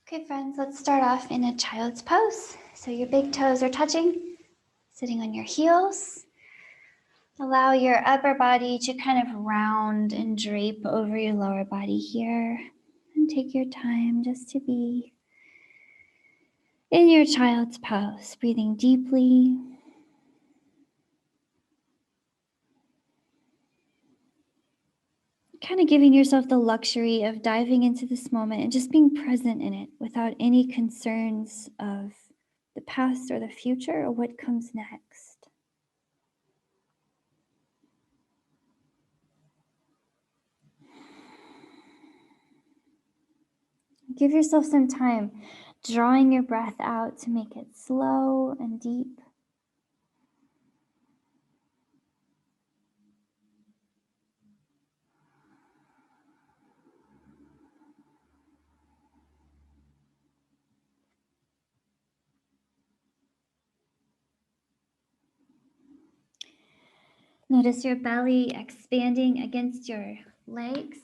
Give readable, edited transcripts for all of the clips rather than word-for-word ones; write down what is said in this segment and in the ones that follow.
Okay, friends, let's start off in a child's pose. So your big toes are touching, sitting on your heels. Allow your upper body to kind of round and drape over your lower body here. And take your time just to be in your child's pose, breathing deeply. Kind of giving yourself the luxury of diving into this moment and just being present in it without any concerns of the past or the future or what comes next. Give yourself some time drawing your breath out to make it slow and deep. Notice your belly expanding against your legs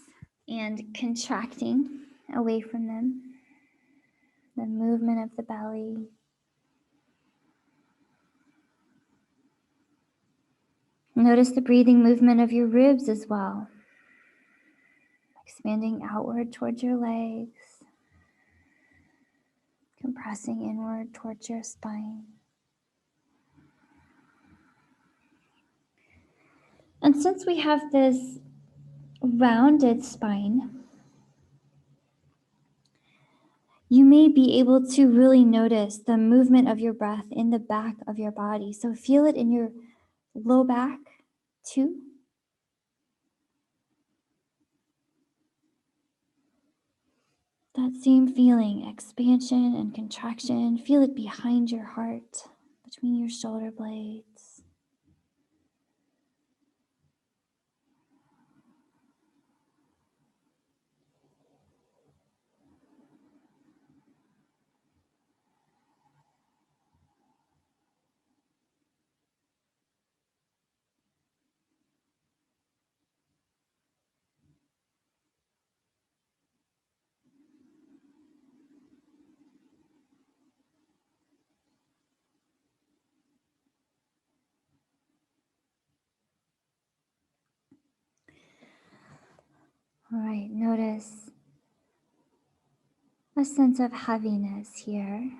and contracting away from them. The movement of the belly. Notice the breathing movement of your ribs as well. Expanding outward towards your legs. Compressing inward towards your spine. And since we have this rounded spine, you may be able to really notice the movement of your breath in the back of your body. So feel it in your low back too. That same feeling, expansion and contraction. Feel it behind your heart, between your shoulder blades. All right, notice a sense of heaviness here.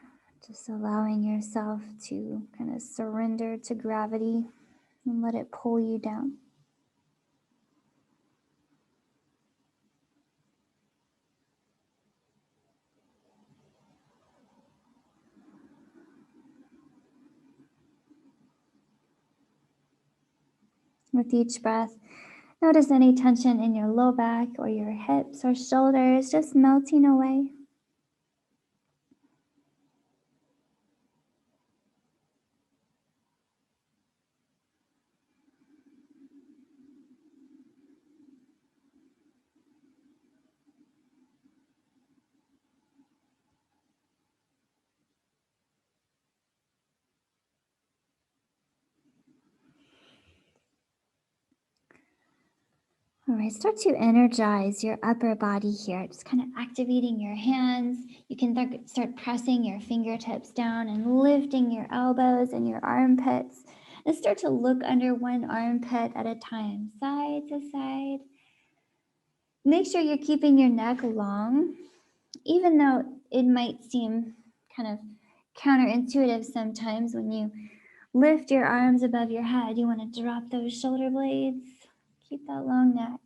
Just allowing yourself to kind of surrender to gravity and let it pull you down. With each breath, notice any tension in your low back or your hips or shoulders just melting away. All right, start to energize your upper body here, just kind of activating your hands. You can start pressing your fingertips down and lifting your elbows and your armpits. And start to look under one armpit at a time, side to side. Make sure you're keeping your neck long, even though it might seem kind of counterintuitive sometimes when you lift your arms above your head. You want to drop those shoulder blades, keep that long neck.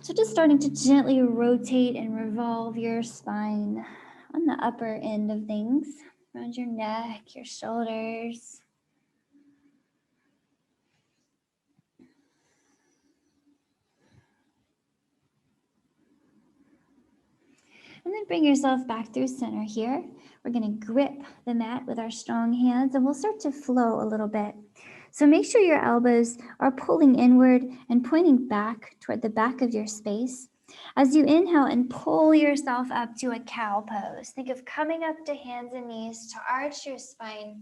So just starting to gently rotate and revolve your spine on the upper end of things, around your neck, your shoulders. And then bring yourself back through center here. We're going to grip the mat with our strong hands and we'll start to flow a little bit. So make sure your elbows are pulling inward and pointing back toward the back of your space. As you inhale and pull yourself up to a cow pose, think of coming up to hands and knees to arch your spine,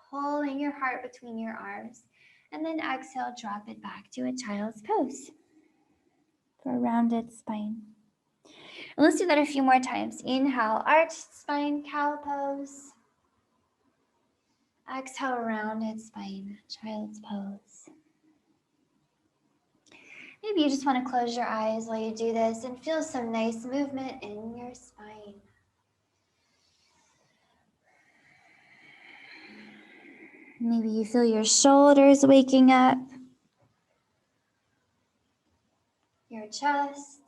pulling your heart between your arms, and then exhale, drop it back to a child's pose for a rounded spine. And let's do that a few more times. Inhale, arched spine, cow pose. Exhale, rounded spine, child's pose. Maybe you just want to close your eyes while you do this and feel some nice movement in your spine. Maybe you feel your shoulders waking up, your chest.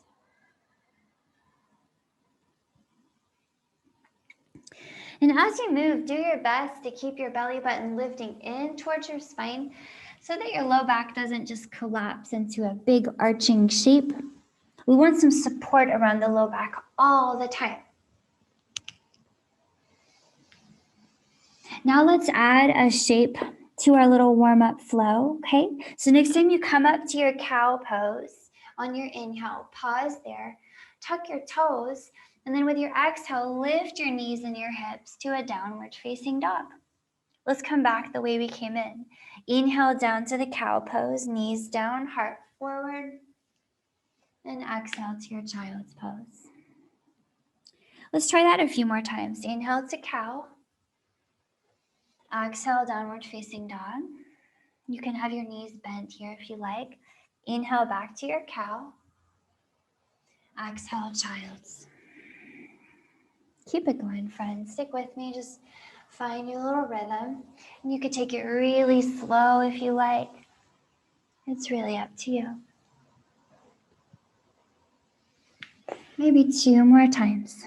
And as you move, do your best to keep your belly button lifting in towards your spine so that your low back doesn't just collapse into a big arching shape. We want some support around the low back all the time. Now let's add a shape to our little warm-up flow, okay? So next time you come up to your cow pose, on your inhale, pause there, tuck your toes, and then with your exhale, lift your knees and your hips to a downward facing dog. Let's come back the way we came in. Inhale down to the cow pose, knees down, heart forward, and exhale to your child's pose. Let's try that a few more times. Inhale to cow. Exhale, downward facing dog. You can have your knees bent here if you like. Inhale back to your cow. Exhale, child's. Keep it going, friends. Stick with me. Just find your little rhythm. And you could take it really slow if you like. It's really up to you. Maybe 2 more times.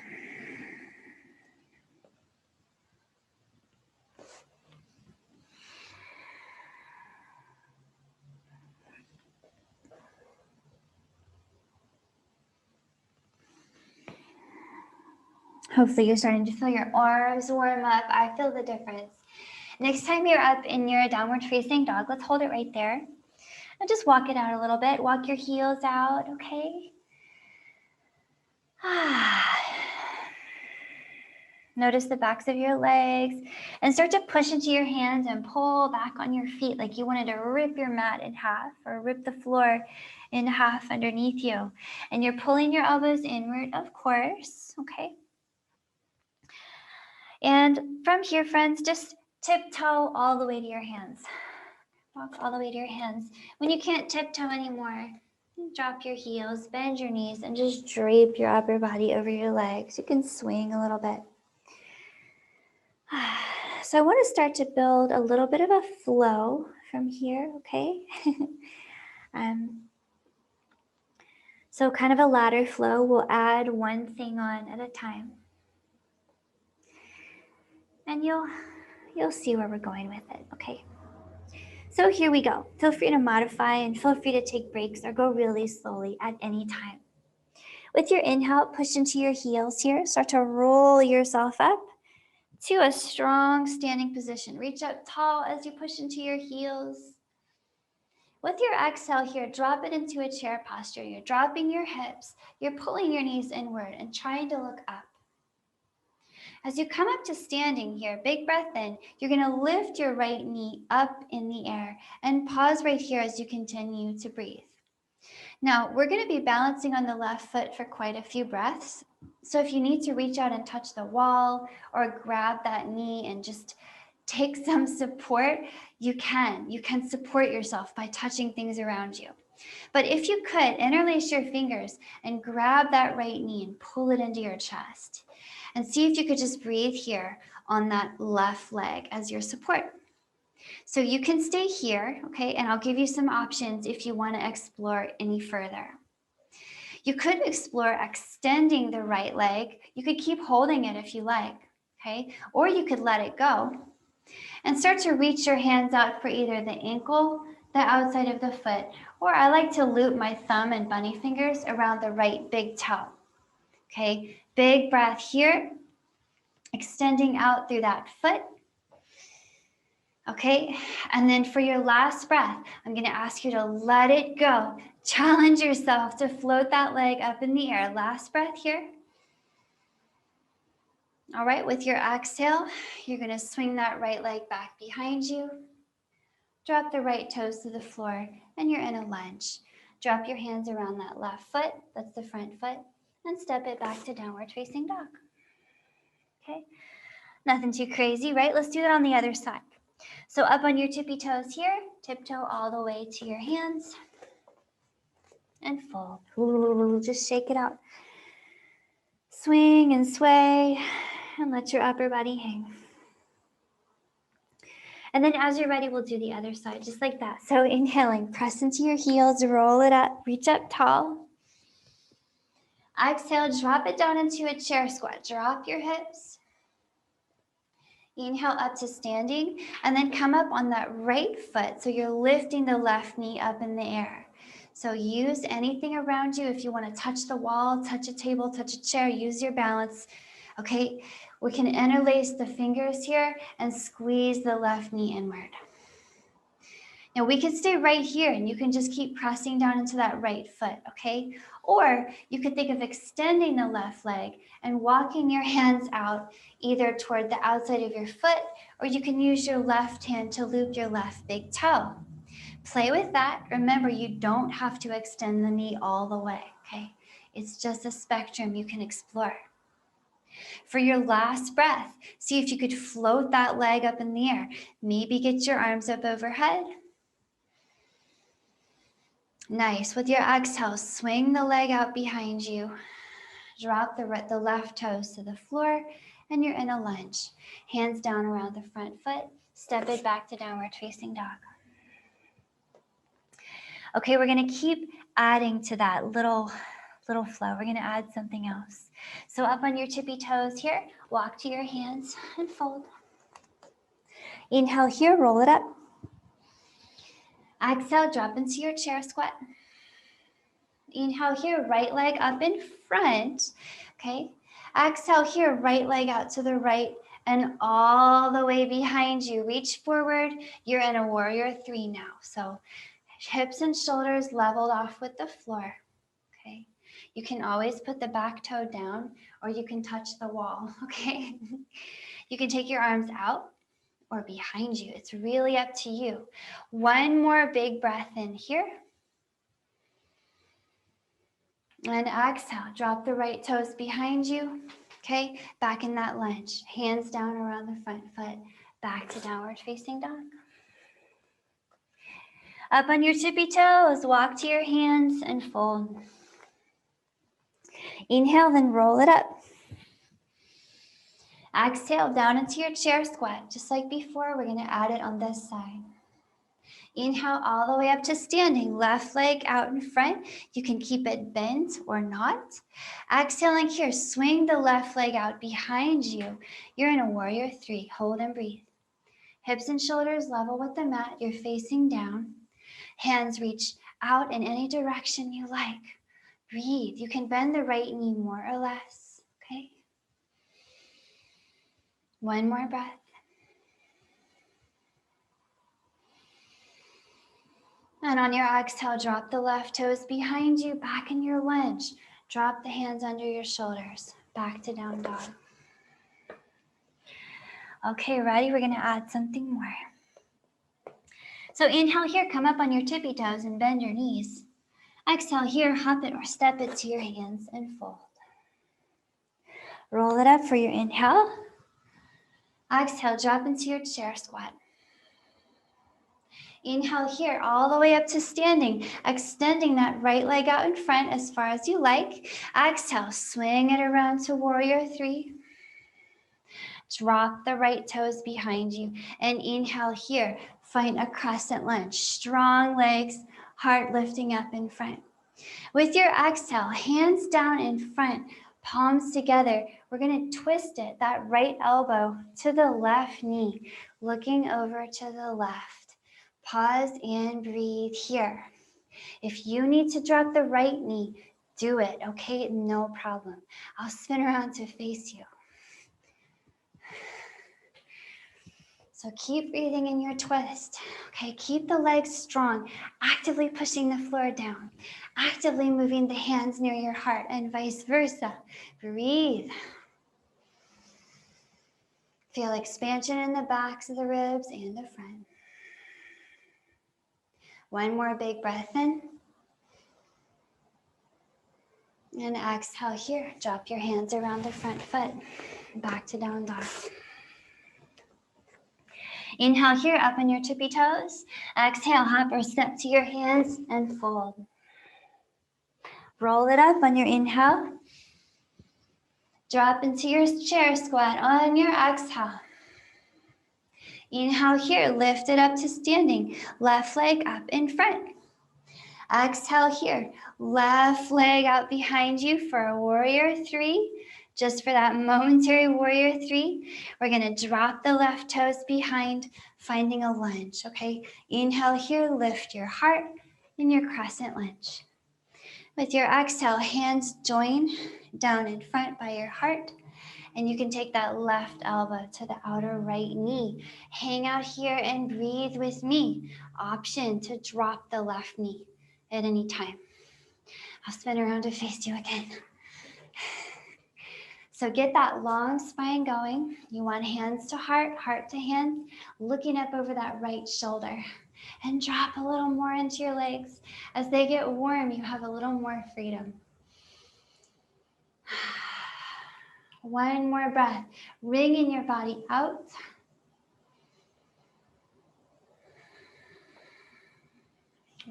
Hopefully you're starting to feel your arms warm up. I feel the difference. Next time you're up in your downward facing dog, let's hold it right there. And just walk it out a little bit. Walk your heels out, okay? Notice the backs of your legs and start to push into your hands and pull back on your feet like you wanted to rip your mat in half or rip the floor in half underneath you. And you're pulling your elbows inward, of course, okay? And from here, friends, just tiptoe all the way to your hands. Walk all the way to your hands. When you can't tiptoe anymore, drop your heels, bend your knees, and just drape your upper body over your legs. You can swing a little bit. So I want to start to build a little bit of a flow from here, okay? So kind of a ladder flow. We'll add one thing on at a time. And you'll see where we're going with it, okay? So here we go. Feel free to modify and feel free to take breaks or go really slowly at any time. With your inhale, push into your heels here. Start to roll yourself up to a strong standing position. Reach up tall as you push into your heels. With your exhale here, drop it into a chair posture. You're dropping your hips. You're pulling your knees inward and trying to look up. As you come up to standing here, big breath in, you're going to lift your right knee up in the air and pause right here as you continue to breathe. Now, we're going to be balancing on the left foot for quite a few breaths. So if you need to reach out and touch the wall or grab that knee and just take some support, you can. You can support yourself by touching things around you. But if you could, interlace your fingers and grab that right knee and pull it into your chest. And see if you could just breathe here on that left leg as your support. So you can stay here, okay? And I'll give you some options if you want to explore any further. You could explore extending the right leg. You could keep holding it if you like, okay? Or you could let it go and start to reach your hands out for either the ankle, the outside of the foot, or I like to loop my thumb and bunny fingers around the right big toe, okay? Big breath here, extending out through that foot. Okay, and then for your last breath, I'm going to ask you to let it go. Challenge yourself to float that leg up in the air. Last breath here. All right, with your exhale, you're going to swing that right leg back behind you. Drop the right toes to the floor, and you're in a lunge. Drop your hands around that left foot. That's the front foot. and step it back to downward facing dog. Okay, nothing too crazy, right? Let's do that on the other side. So up on your tippy toes here, tiptoe all the way to your hands and fold. Just shake it out. Swing and sway and let your upper body hang. And then as you're ready, we'll do the other side, just like that. So inhaling, press into your heels, roll it up, reach up tall. Exhale, drop it down into a chair squat. Drop your hips. Inhale up to standing, and then come up on that right foot. So you're lifting the left knee up in the air. So use anything around you. If you want to touch the wall, touch a table, touch a chair, use your balance. Okay, we can interlace the fingers here and squeeze the left knee inward. Now we can stay right here and you can just keep pressing down into that right foot, okay? Or you could think of extending the left leg and walking your hands out either toward the outside of your foot, or you can use your left hand to loop your left big toe. Play with that. Remember, you don't have to extend the knee all the way, okay? It's just a spectrum you can explore. For your last breath, see if you could float that leg up in the air. Maybe get your arms up overhead. Nice. With your exhale, swing the leg out behind you. Drop the left toes to the floor, and you're in a lunge. Hands down around the front foot. Step it back to downward facing dog. Okay, we're going to keep adding to that little flow. We're going to add something else. So up on your tippy toes here, walk to your hands and fold. Inhale here, roll it up. Exhale, drop into your chair squat. Inhale here, right leg up in front, okay? Exhale here, right leg out to the right and all the way behind you. Reach forward, you're in a warrior 3 now. So hips and shoulders leveled off with the floor, okay? You can always put the back toe down or you can touch the wall, okay? You can take your arms out or behind you. It's really up to you. One more big breath in here. And exhale, drop the right toes behind you. Okay, back in that lunge. Hands down around the front foot. Back to downward facing dog. Up on your tippy toes, walk to your hands and fold. Inhale, then roll it up. Exhale, down into your chair squat. Just like before, we're gonna add it on this side. Inhale all the way up to standing, left leg out in front. You can keep it bent or not. Exhaling here, swing the left leg out behind you. You're in a warrior 3, hold and breathe. Hips and shoulders level with the mat, you're facing down. Hands reach out in any direction you like. Breathe, you can bend the right knee more or less, okay? One more breath. And on your exhale, drop the left toes behind you, back in your lunge. Drop the hands under your shoulders, back to down dog. Okay, ready? We're gonna add something more. So inhale here, come up on your tippy toes and bend your knees. Exhale here, hop it or step it to your hands and fold. Roll it up for your inhale. Exhale, drop into your chair squat. Inhale here, all the way up to standing, extending that right leg out in front as far as you like. Exhale, swing it around to warrior 3. Drop the right toes behind you and inhale here. Find a crescent lunge, strong legs, heart lifting up in front. With your exhale, hands down in front, palms together, we're going to twist it, that right elbow to the left knee, looking over to the left. Pause and breathe here. If you need to drop the right knee, do it, okay? No problem. I'll spin around to face you. So keep breathing in your twist, okay? Keep the legs strong, actively pushing the floor down, actively moving the hands near your heart and vice versa. Breathe. Feel expansion in the backs of the ribs and the front. One more big breath in. And exhale here. Drop your hands around the front foot. Back to down dog. Inhale here, up on your tippy toes. Exhale, hop or step to your hands and fold. Roll it up on your inhale. Drop into your chair squat on your exhale. Inhale here, lift it up to standing. Left leg up in front. Exhale here, left leg out behind you for a warrior three. Just for that momentary warrior three, we're gonna drop the left toes behind, finding a lunge, okay? Inhale here, lift your heart in your crescent lunge. With your exhale, hands join down in front by your heart, and you can take that left elbow to the outer right knee. Hang out here and breathe with me. Option to drop the left knee at any time. I'll spin around to face you again. So get that long spine going. You want hands to heart, heart to hand, looking up over that right shoulder. And drop a little more into your legs. As they get warm, you have a little more freedom. One more breath. Wringing your body out.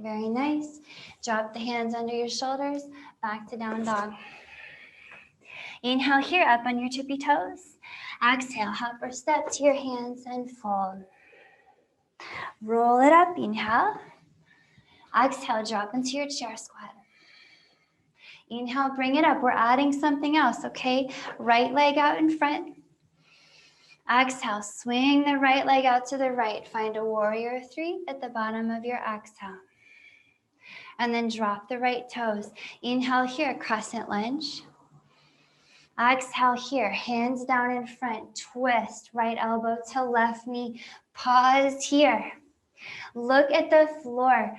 Very nice. Drop the hands under your shoulders. Back to down dog. Inhale here, up on your tippy toes. Exhale, hop or step to your hands and fold. Roll it up, inhale. Exhale, drop into your chair squat. Inhale, bring it up. We're adding something else, okay? Right leg out in front. Exhale, swing the right leg out to the right. Find a warrior three at the bottom of your exhale. And then drop the right toes. Inhale here, crescent lunge. Exhale here, hands down in front, twist, right elbow to left knee. Pause here. Look at the floor,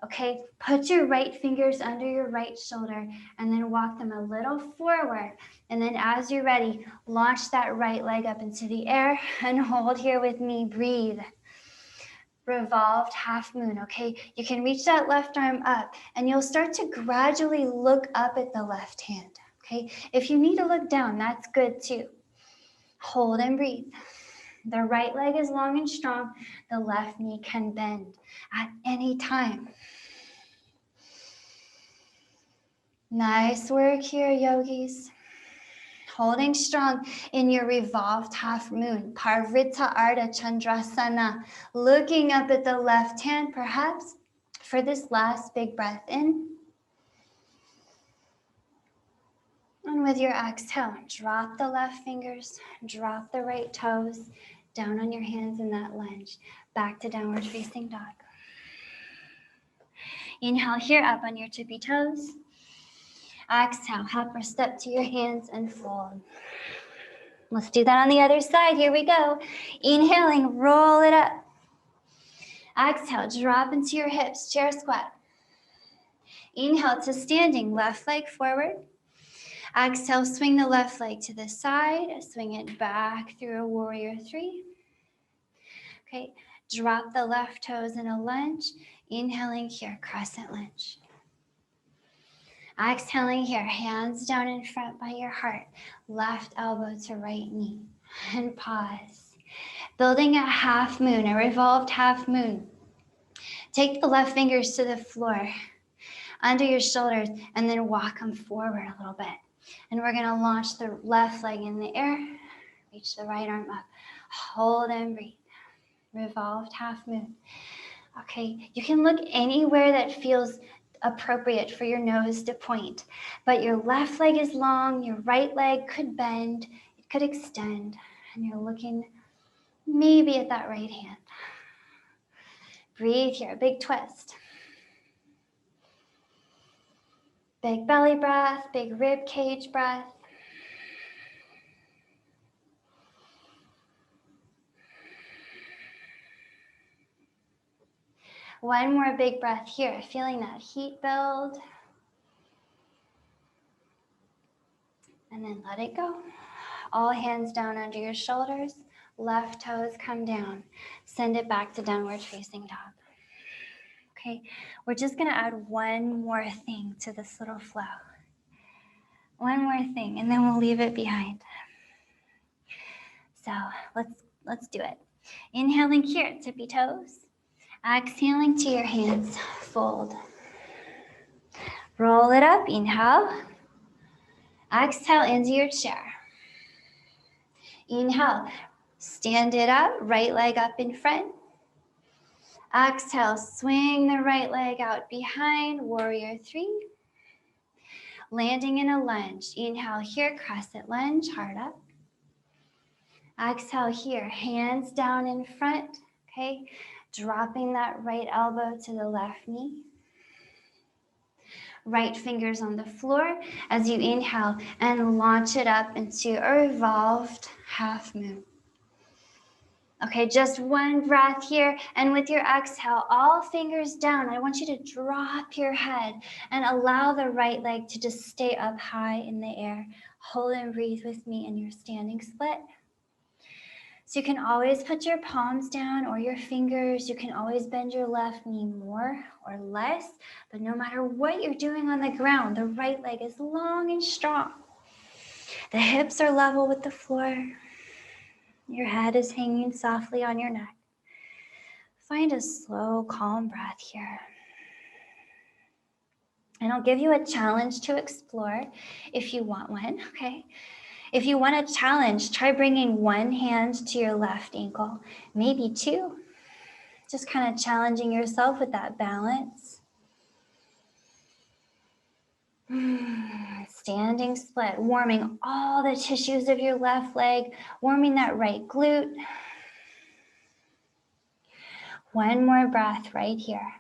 okay? Put your right fingers under your right shoulder and then walk them a little forward. And then as you're ready, launch that right leg up into the air and hold here with me, breathe. Revolved half moon, okay? You can reach that left arm up and you'll start to gradually look up at the left hand. Okay, if you need to look down, that's good too. Hold and breathe. The right leg is long and strong. The left knee can bend at any time. Nice work here, yogis. Holding strong in your revolved half moon, Parvrita Ardha Chandrasana. Looking up at the left hand, perhaps, for this last big breath in. And with your exhale, drop the left fingers, drop the right toes, down on your hands in that lunge. Back to downward facing dog. Inhale here, up on your tippy toes. Exhale, hop or step to your hands and fold. Let's do that on the other side. Here we go. Inhaling, roll it up. Exhale, drop into your hips, chair squat. Inhale to standing, left leg forward. Exhale, swing the left leg to the side, swing it back through a warrior three. Okay, drop the left toes in a lunge. Inhaling here, crescent lunge. Exhaling here, hands down in front by your heart, left elbow to right knee, and pause. Building a half moon, a revolved half moon. Take the left fingers to the floor, under your shoulders, and then walk them forward a little bit. And we're gonna launch the left leg in the air, reach the right arm up, hold and breathe. Revolved half moon. Okay, you can look anywhere that feels appropriate for your nose to point, but your left leg is long, your right leg could bend, it could extend, and you're looking maybe at that right hand. Breathe here, big twist. Big belly breath, big rib cage breath. One more big breath here, feeling that heat build. And then let it go. All hands down under your shoulders. Left toes come down. Send it back to downward facing dog. Okay, we're just gonna add one more thing to this little flow. One more thing, and then we'll leave it behind. So let's do it. Inhaling here, tippy toes. Exhaling to your hands, fold. Roll it up, inhale. Exhale into your chair. Inhale, stand it up, right leg up in front. Exhale, swing the right leg out behind, warrior three. Landing in a lunge. Inhale here, crescent lunge, heart up. Exhale here, hands down in front, okay? Dropping that right elbow to the left knee. Right fingers on the floor as you inhale and launch it up into a revolved half moon. Okay, just one breath here, and with your exhale, all fingers down, I want you to drop your head and allow the right leg to just stay up high in the air. Hold and breathe with me in your standing split. So you can always put your palms down or your fingers. You can always bend your left knee more or less, but no matter what you're doing on the ground, the right leg is long and strong. The hips are level with the floor. Your head is hanging softly on your neck. Find a slow, calm breath here. And I'll give you a challenge to explore if you want one, okay? If you want a challenge, try bringing one hand to your left ankle, maybe two. Just kind of challenging yourself with that balance. Standing split, warming all the tissues of your left leg, warming that right glute. One more breath right here.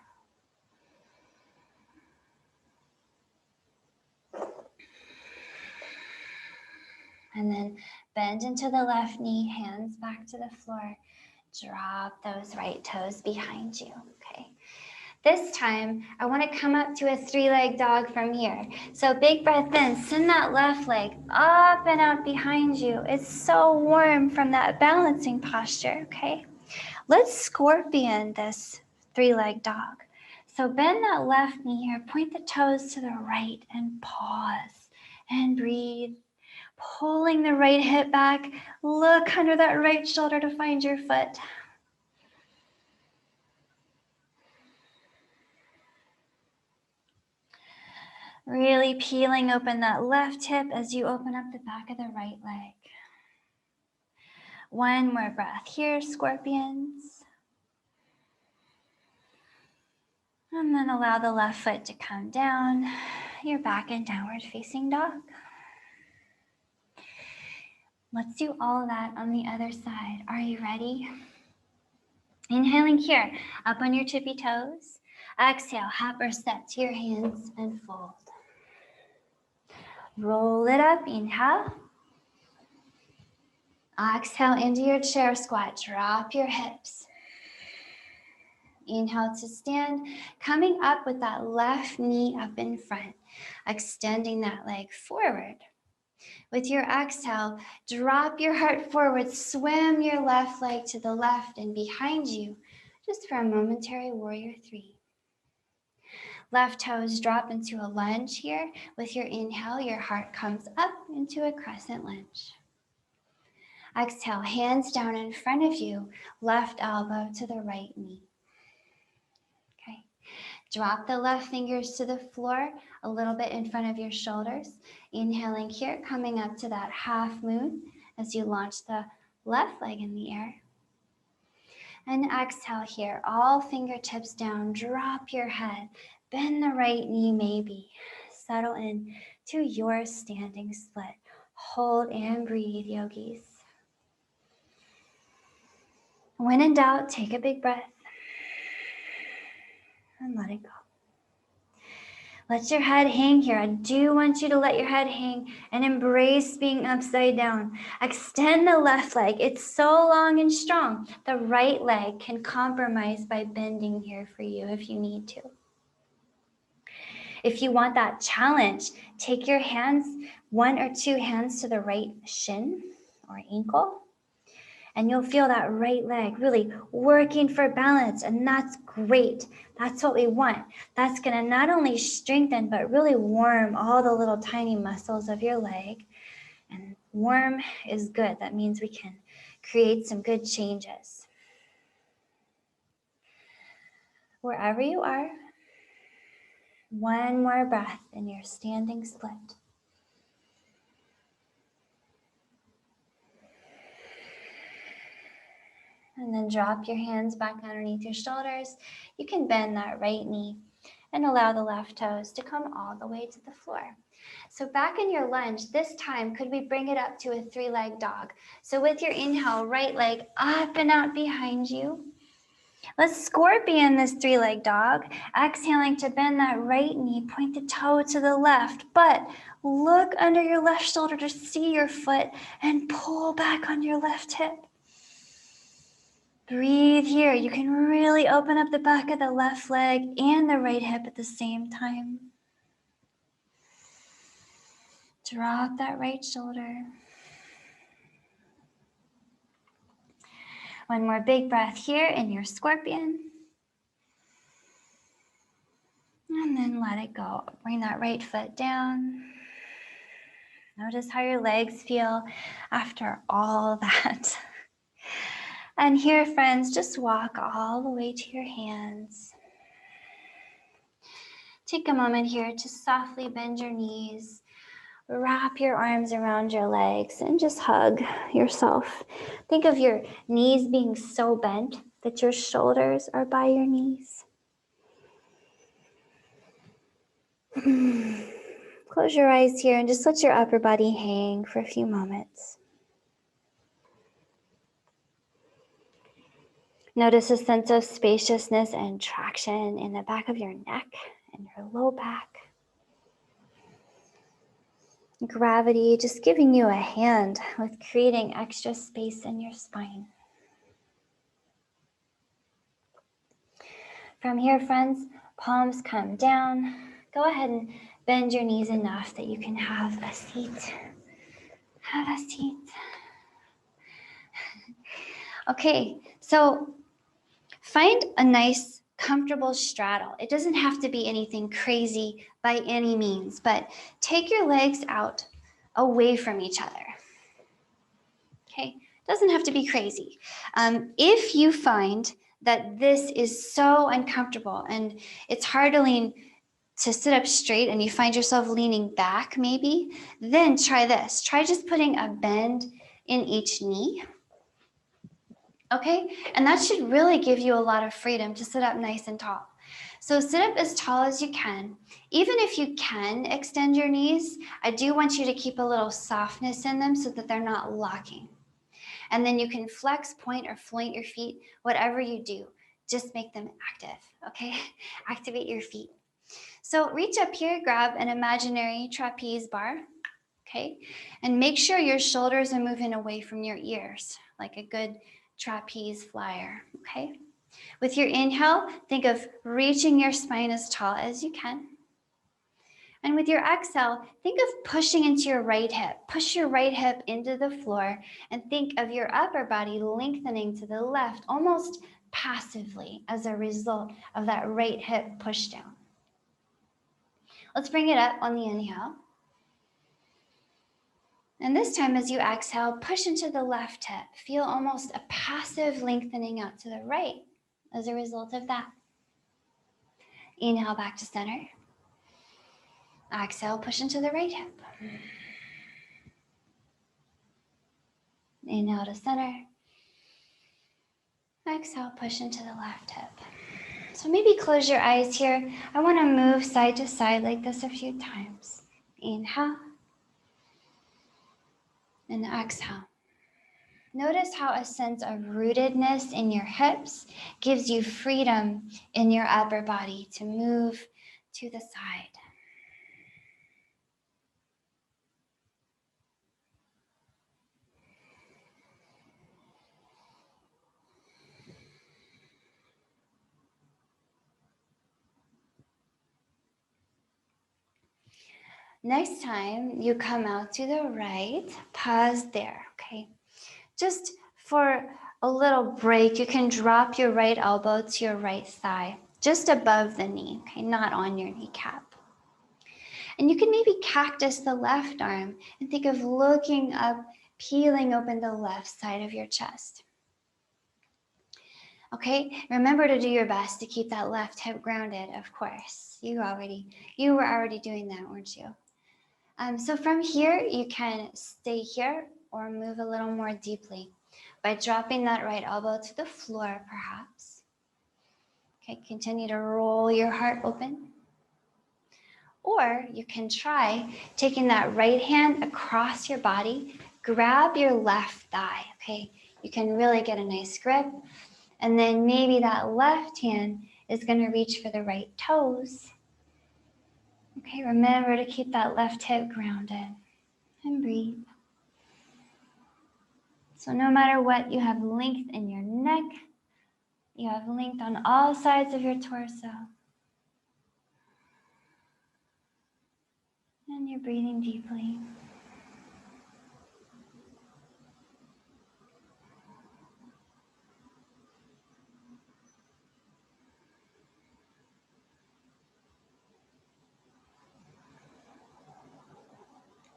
And then bend into the left knee, hands back to the floor. Drop those right toes behind you, okay? This time, I want to come up to a three-leg dog from here. So big breath in, send that left leg up and out behind you. It's so warm from that balancing posture, okay? Let's scorpion this three-leg dog. So bend that left knee here, point the toes to the right and pause and breathe. Pulling the right hip back, look under that right shoulder to find your foot. Really peeling open that left hip as you open up the back of the right leg. One more breath here, scorpions. And then allow the left foot to come down. You're back in downward facing dog. Let's do all of that on the other side. Are you ready? Inhaling here, up on your tippy toes. Exhale, hop or step to your hands and fold. Roll it up, inhale. Exhale into your chair squat, drop your hips. Inhale to stand, coming up with that left knee up in front, extending that leg forward. With your exhale, drop your heart forward, swim your left leg to the left and behind you, just for a momentary warrior three. Left toes drop into a lunge here. With your inhale, your heart comes up into a crescent lunge. Exhale, hands down in front of you, left elbow to the right knee. Okay. Drop the left fingers to the floor, a little bit in front of your shoulders. Inhaling here, coming up to that half moon as you launch the left leg in the air. And exhale here, all fingertips down, drop your head, bend the right knee maybe. Settle in to your standing split. Hold and breathe, yogis. When in doubt, take a big breath and let it go. Let your head hang here. I do want you to let your head hang and embrace being upside down. Extend the left leg. It's so long and strong. The right leg can compromise by bending here for you if you need to. If you want that challenge, take your hands, one or two hands to the right shin or ankle, And you'll feel that right leg really working for balance, and that's great. That's what we want. That's gonna not only strengthen, but really warm all the little tiny muscles of your leg. And warm is good. That means we can create some good changes. Wherever you are, one more breath in your standing split. And then drop your hands back underneath your shoulders. You can bend that right knee and allow the left toes to come all the way to the floor. So back in your lunge, this time, could we bring it up to a 3-leg dog? So with your inhale, right leg up and out behind you. Let's scorpion this 3-leg dog. Exhaling to bend that right knee, point the toe to the left, but look under your left shoulder to see your foot and pull back on your left hip. Breathe here. You can really open up the back of the left leg and the right hip at the same time. Drop that right shoulder. One more big breath here in your scorpion. And then let it go. Bring that right foot down. Notice how your legs feel after all that. And here, friends, just walk all the way to your hands. Take a moment here to softly bend your knees. Wrap your arms around your legs and just hug yourself. Think of your knees being so bent that your shoulders are by your knees. Close your eyes here and just let your upper body hang for a few moments. Notice a sense of spaciousness and traction in the back of your neck and your low back. Gravity just giving you a hand with creating extra space in your spine. From here, friends, palms come down. Go ahead and bend your knees enough that you can have a seat. Have a seat. Okay, so find a nice, comfortable straddle. It doesn't have to be anything crazy by any means, but take your legs out away from each other. Okay, doesn't have to be crazy. If you find that this is so uncomfortable and it's hard to sit up straight and you find yourself leaning back maybe, then try this. Try just putting a bend in each knee. Okay, and that should really give you a lot of freedom to sit up nice and tall. So sit up as tall as you can. Even if you can extend your knees, I do want you to keep a little softness in them so that they're not locking. And then you can flex, point, or floint your feet, whatever you do. Just make them active, okay? Activate your feet. So reach up here, grab an imaginary trapeze bar, okay? And make sure your shoulders are moving away from your ears, like a good trapeze flyer, okay? With your inhale, think of reaching your spine as tall as you can. And with your exhale, think of pushing into your right hip. Push your right hip into the floor and think of your upper body lengthening to the left, almost passively as a result of that right hip push down. Let's bring it up on the inhale. And this time as you exhale, push into the left hip. Feel almost a passive lengthening out to the right as a result of that. Inhale back to center. Exhale, push into the right hip. Inhale to center. Exhale, push into the left hip. So maybe close your eyes here. I want to move side to side like this a few times. Inhale. And exhale. Notice how a sense of rootedness in your hips gives you freedom in your upper body to move to the side. Next time you come out to the right, pause there, okay? Just For a little break, you can drop your right elbow to your right thigh, just above the knee, okay, not on your kneecap. And you can maybe cactus the left arm and think of looking up, peeling open the left side of your chest. Okay, remember to do your best to keep that left hip grounded, of course. You were already doing that, weren't you? So from here, you can stay here or move a little more deeply by dropping that right elbow to the floor, perhaps. Okay, continue to roll your heart open. Or you can try taking that right hand across your body, grab your left thigh, okay? You can really get a nice grip. And then maybe that left hand is gonna reach for the right toes. Okay, remember to keep that left hip grounded and breathe. So no matter what, you have length in your neck, you have length on all sides of your torso. And you're breathing deeply.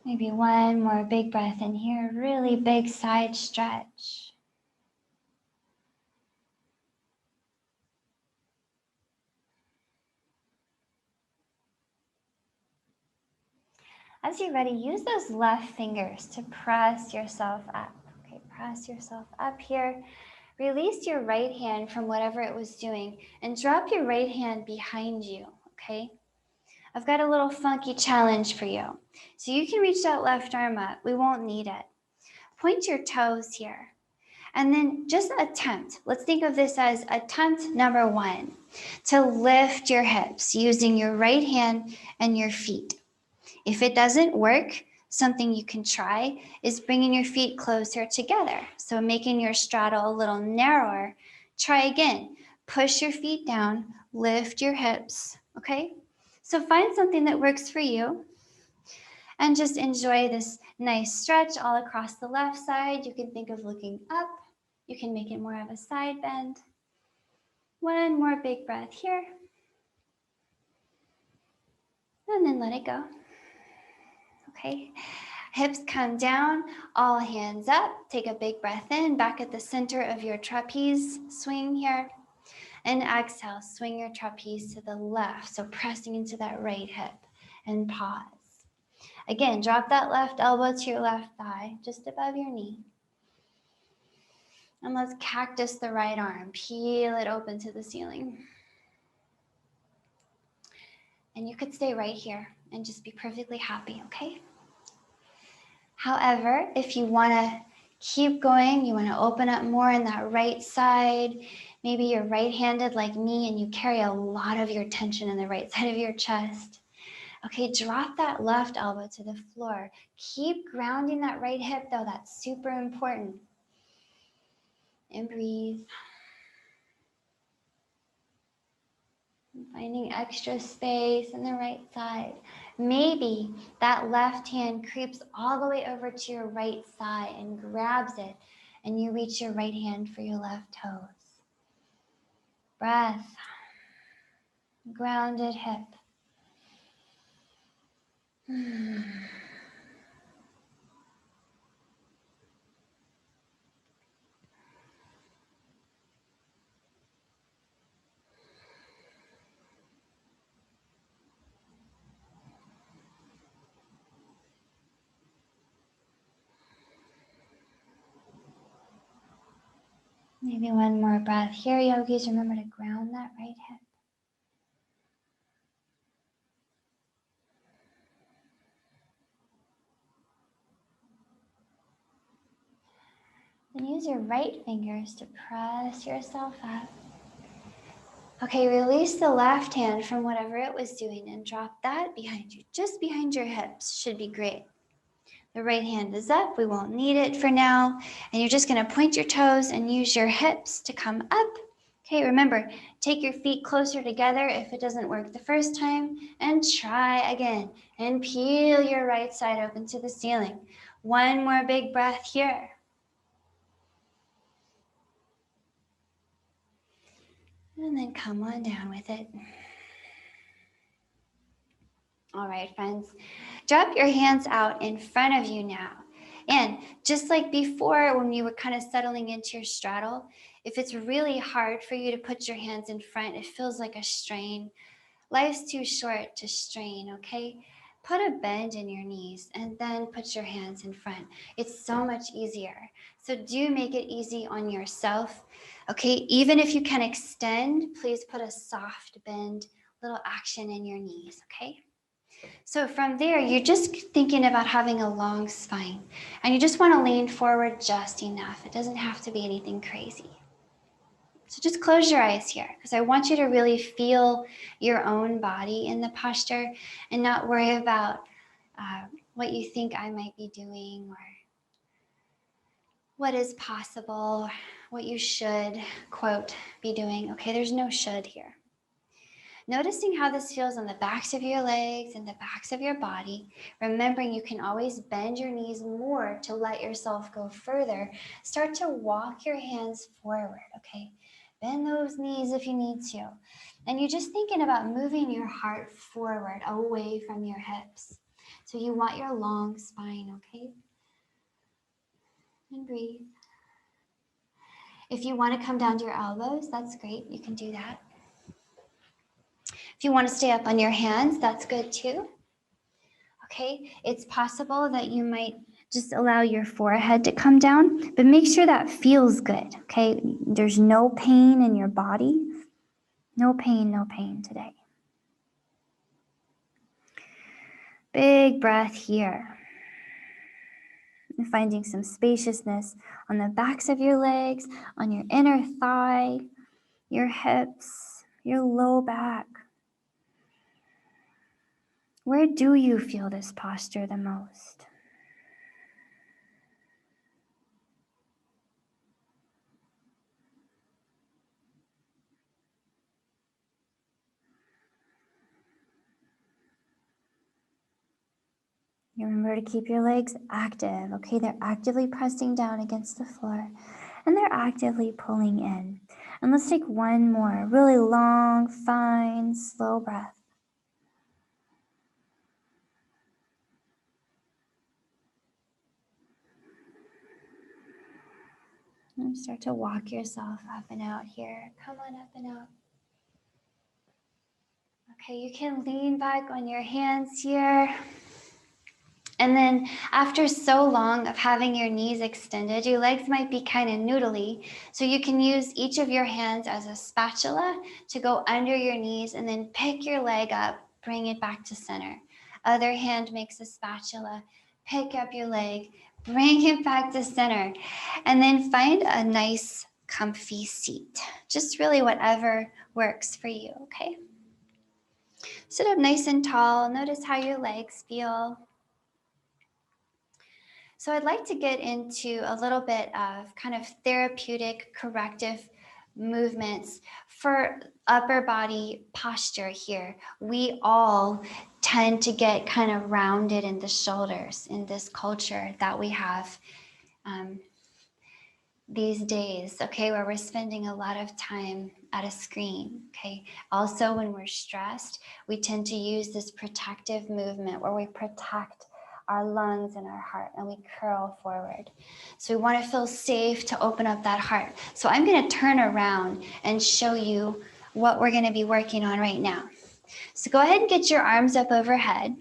Maybe one more big breath in here, really big side stretch. As you're ready, use those left fingers to press yourself up. Okay, press yourself up here. Release your right hand from whatever it was doing and drop your right hand behind you, okay? I've got a little funky challenge for you. So you can reach that left arm up. We won't need it. Point your toes here. And then just attempt, let's think of this as attempt number 1, to lift your hips using your right hand and your feet. If it doesn't work, something you can try is bringing your feet closer together. So making your straddle a little narrower. Try again. Push your feet down, lift your hips, okay? So find something that works for you and just enjoy this nice stretch all across the left side. You can think of looking up. You can make it more of a side bend. One more big breath here. And then let it go. Okay, hips come down, all hands up. Take a big breath in, back at the center of your trapeze. Swing here. And exhale, swing your trapeze to the left. So pressing into that right hip and pause. Again, drop that left elbow to your left thigh, just above your knee. And let's cactus the right arm. Peel it open to the ceiling. And you could stay right here and just be perfectly happy, okay? However, if you want to keep going, you want to open up more in that right side, maybe you're right-handed like me and you carry a lot of your tension in the right side of your chest. Okay, drop that left elbow to the floor. Keep grounding that right hip though, that's super important. And breathe. Finding extra space in the right side. Maybe that left hand creeps all the way over to your right thigh and grabs it, and you reach your right hand for your left toes. Breath. Grounded hip. Maybe one more breath here, yogis. Remember to ground that right hip. Then use your right fingers to press yourself up. Okay, release the left hand from whatever it was doing and drop that behind you. Just behind your hips should be great. The right hand is up. We won't need it for now. And you're just going to point your toes and use your hips to come up. Okay, remember, take your feet closer together if it doesn't work the first time. And try again. And peel your right side open to the ceiling. One more big breath here. And then come on down with it. All right, friends. Drop your hands out in front of you now. And just like before, when you were kind of settling into your straddle, if it's really hard for you to put your hands in front, it feels like a strain. Life's too short to strain, okay? Put a bend in your knees and then put your hands in front. It's so much easier. So do make it easy on yourself, okay? Even if you can extend, please put a soft bend, little action in your knees, okay? So from there, you're just thinking about having a long spine, and you just want to lean forward just enough. It doesn't have to be anything crazy. So just close your eyes here, because I want you to really feel your own body in the posture and not worry about what you think I might be doing or what is possible, what you should, quote, be doing. Okay, there's no should here. Noticing how this feels on the backs of your legs and the backs of your body, remembering you can always bend your knees more to let yourself go further. Start to walk your hands forward, okay? Bend those knees if you need to. And you're just thinking about moving your heart forward, away from your hips. So you want your long spine, okay? And breathe. If you want to come down to your elbows, that's great. You can do that. If you want to stay up on your hands, that's good too. Okay, it's possible that you might just allow your forehead to come down, but make sure that feels good, okay? There's no pain in your body. No pain today. Big breath here. And finding some spaciousness on the backs of your legs, on your inner thigh, your hips, your low back. Where do you feel this posture the most? You remember to keep your legs active, okay? They're actively pressing down against the floor and they're actively pulling in. And let's take one more really long, fine, slow breath. And start to walk yourself up and out here. Come on up and out. Okay, you can lean back on your hands here. And then after so long of having your knees extended, your legs might be kind of noodly. So you can use each of your hands as a spatula to go under your knees and then pick your leg up, bring it back to center. Other hand makes a spatula, pick up your leg, bring it back to center. And then find a nice comfy seat. Just really whatever works for you, okay? Sit up nice and tall. Notice how your legs feel. So I'd like to get into a little bit of kind of therapeutic corrective movements for upper body posture here. We all tend to get kind of rounded in the shoulders in this culture that we have these days, okay, where we're spending a lot of time at a screen, okay? Also, when we're stressed, we tend to use this protective movement where we protect our lungs and our heart and we curl forward. So we want to feel safe to open up that heart. So I'm going to turn around and show you what we're going to be working on right now. So go ahead and get your arms up overhead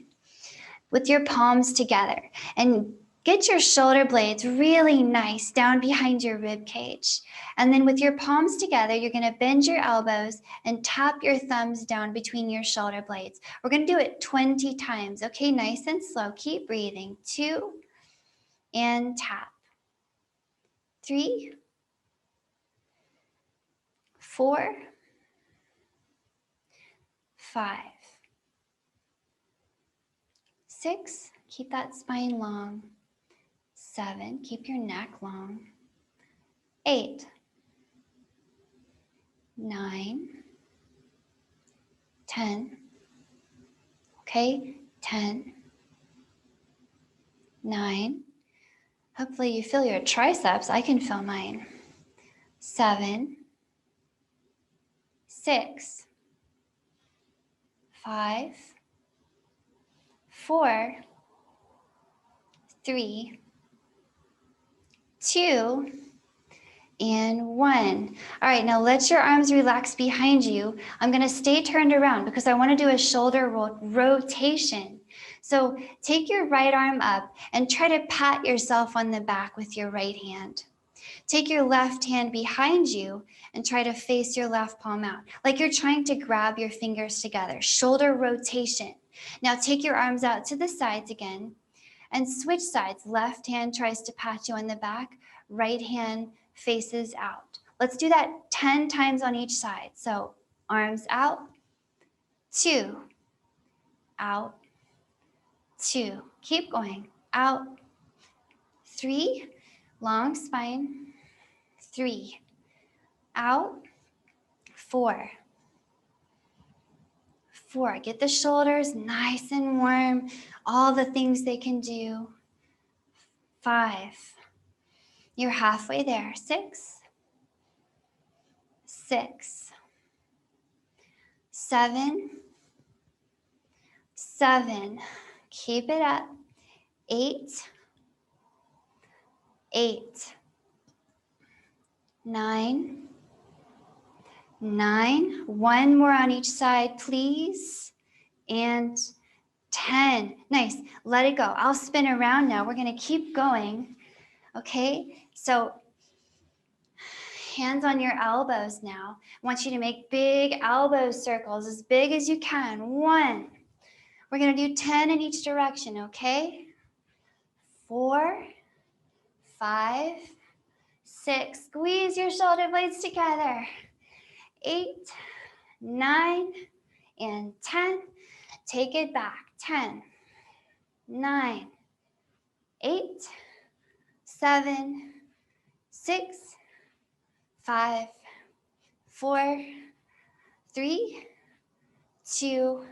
with your palms together and get your shoulder blades really nice down behind your rib cage. And then with your palms together, you're going to bend your elbows and tap your thumbs down between your shoulder blades. We're going to do it 20 times. Okay, nice and slow. Keep breathing. 2 and tap. 3, 4, 5, 6. Keep that spine long. 7. Keep your neck long. 8, 9, 10. Okay, 10, 9. Hopefully you feel your triceps. I can feel mine. 7, 6, 5, 4, 3, 2, and 1. All right, now let your arms relax behind you. I'm going to stay turned around because I want to do a shoulder rotation. So take your right arm up and try to pat yourself on the back with your right hand. Take your left hand behind you and try to face your left palm out, like you're trying to grab your fingers together. Shoulder rotation. Now take your arms out to the sides again and switch sides. Left hand tries to pat you on the back, right hand faces out. Let's do that 10 times on each side. So arms out, 2, out, 2. Keep going. Out, 3, long spine, 3, out, 4, 4. Get the shoulders nice and warm, all the things they can do. 5. You're halfway there. 6, 6, 7, 7. Keep it up. 8, 8, 9, 9. One more on each side, please. And 10. Nice. Let it go. I'll spin around now. We're going to keep going. Okay? So hands on your elbows now. I want you to make big elbow circles, as big as you can. 1. We're going to do 10 in each direction, okay? 4, 5, 6. Squeeze your shoulder blades together. 8, 9, and 10. Take it back. 10, 9, 8, 7, 6, 5, 4, 3, 2,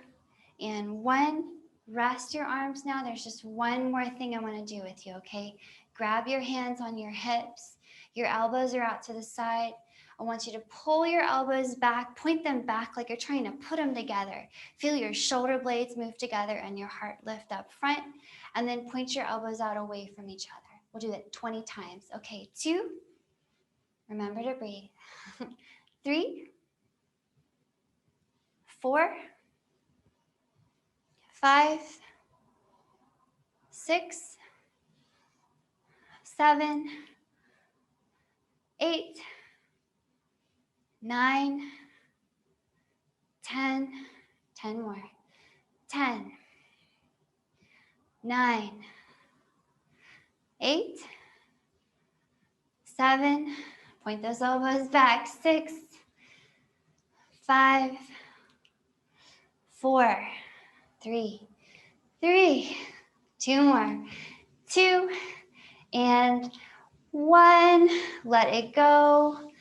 and 1. Rest your arms now. There's just one more thing I want to do with you, okay? Grab your hands on your hips. Your elbows are out to the side. I want you to pull your elbows back, point them back like you're trying to put them together. Feel your shoulder blades move together and your heart lift up front. And then point your elbows out away from each other. We'll do that 20 times. Okay, 2. Remember to breathe. 3, 4, 5, 6, 7, 8, 9, 10, 10 more, 10, 9, 8, 7, point those elbows back, 6, 5, 4, 3, 2 more, 2, and 1. Let it go.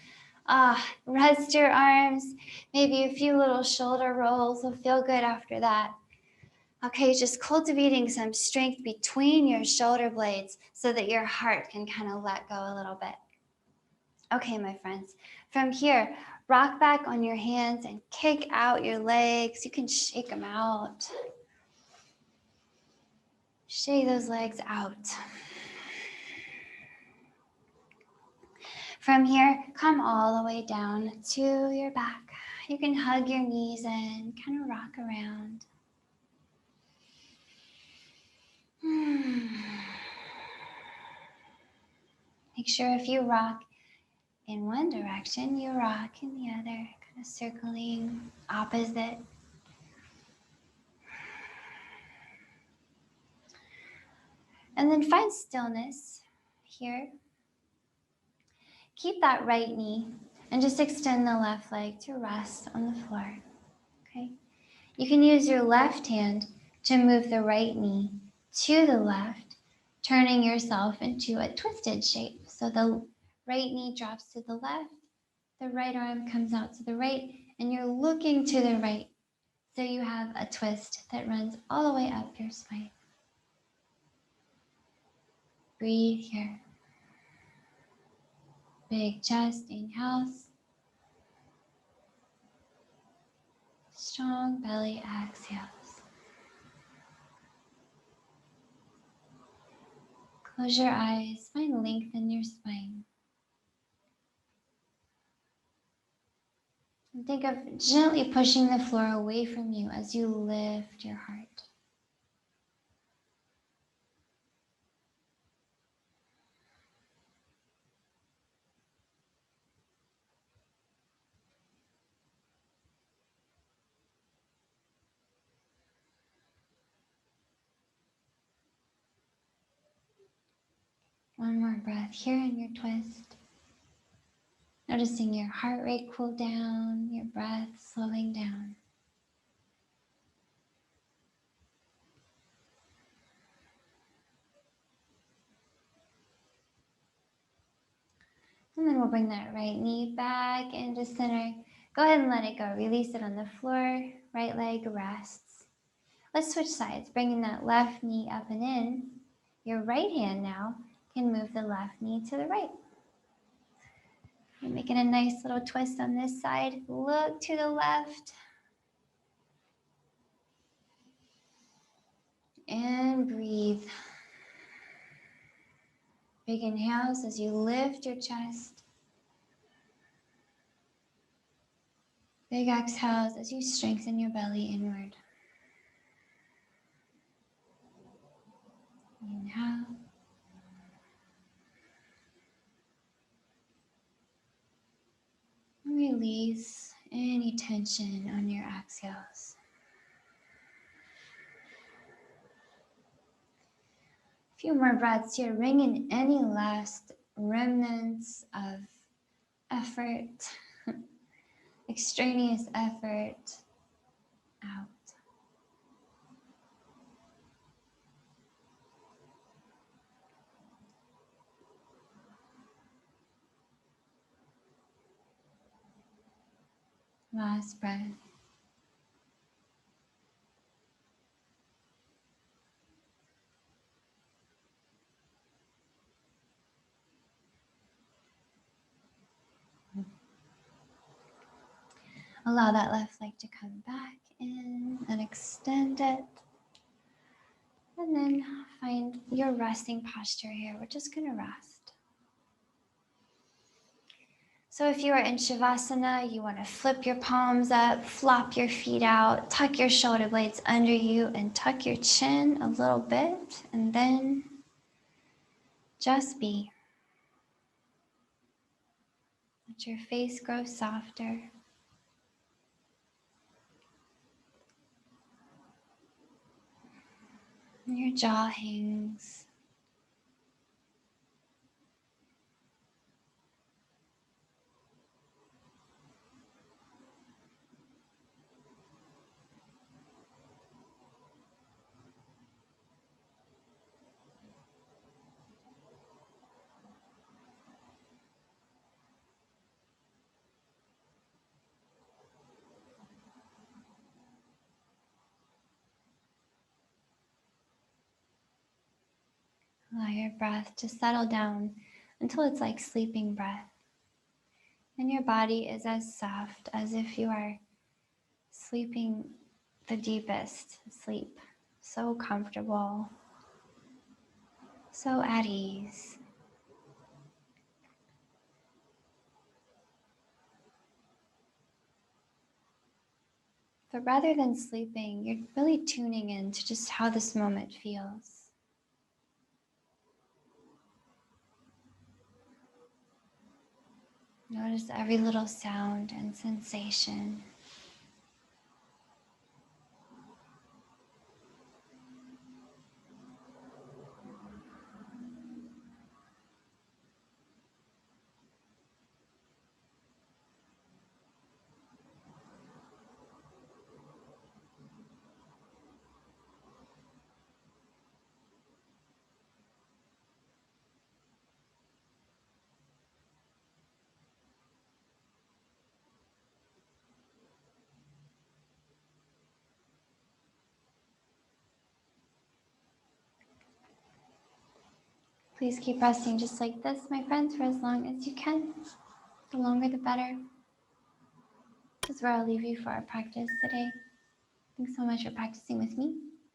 Rest your arms. Maybe a few little shoulder rolls will feel good after that. Okay, just cultivating some strength between your shoulder blades so that your heart can kind of let go a little bit. Okay, my friends, from here, rock back on your hands and kick out your legs. You can shake them out. Shake those legs out. From here, come all the way down to your back. You can hug your knees and kind of rock around. Make sure if you rock in one direction, you rock in the other, kind of circling opposite. And then find stillness here. Keep that right knee and just extend the left leg to rest on the floor, okay? You can use your left hand to move the right knee to the left, turning yourself into a twisted shape. So the right knee drops to the left, the right arm comes out to the right, and you're looking to the right. So you have a twist that runs all the way up your spine. Breathe here. Big chest, inhales. strong belly exhales. Close your eyes, find length in your spine. And think of gently pushing the floor away from you as you lift your heart. One more breath here in your twist. Noticing your heart rate cool down, your breath slowing down. And then we'll bring that right knee back into center. Go ahead and let it go. Release it on the floor. Right leg rests. Let's switch sides, bringing that left knee up and in. Your right hand now can move the left knee to the right. You're making a nice little twist on this side. Look to the left. And breathe. Big inhales as you lift your chest. Big exhales as you strengthen your belly inward. Inhale. And release any tension on your exhales. A few more breaths here. Bring in any last remnants of effort, extraneous effort out. Last breath. Allow that left leg to come back in and extend it. And then find your resting posture here. We're just going to rest. So if you are in Shavasana, you want to flip your palms up, flop your feet out, tuck your shoulder blades under you, and tuck your chin a little bit, and then just be. Let your face grow softer. And your jaw hangs. Allow your breath to settle down until it's like sleeping breath. And your body is as soft as if you are sleeping the deepest sleep. So comfortable, so at ease. But rather than sleeping, you're really tuning in to just how this moment feels. Notice every little sound and sensation. Please keep resting just like this, my friends, for as long as you can. The longer the better. This is where I'll leave you for our practice today. Thanks so much for practicing with me.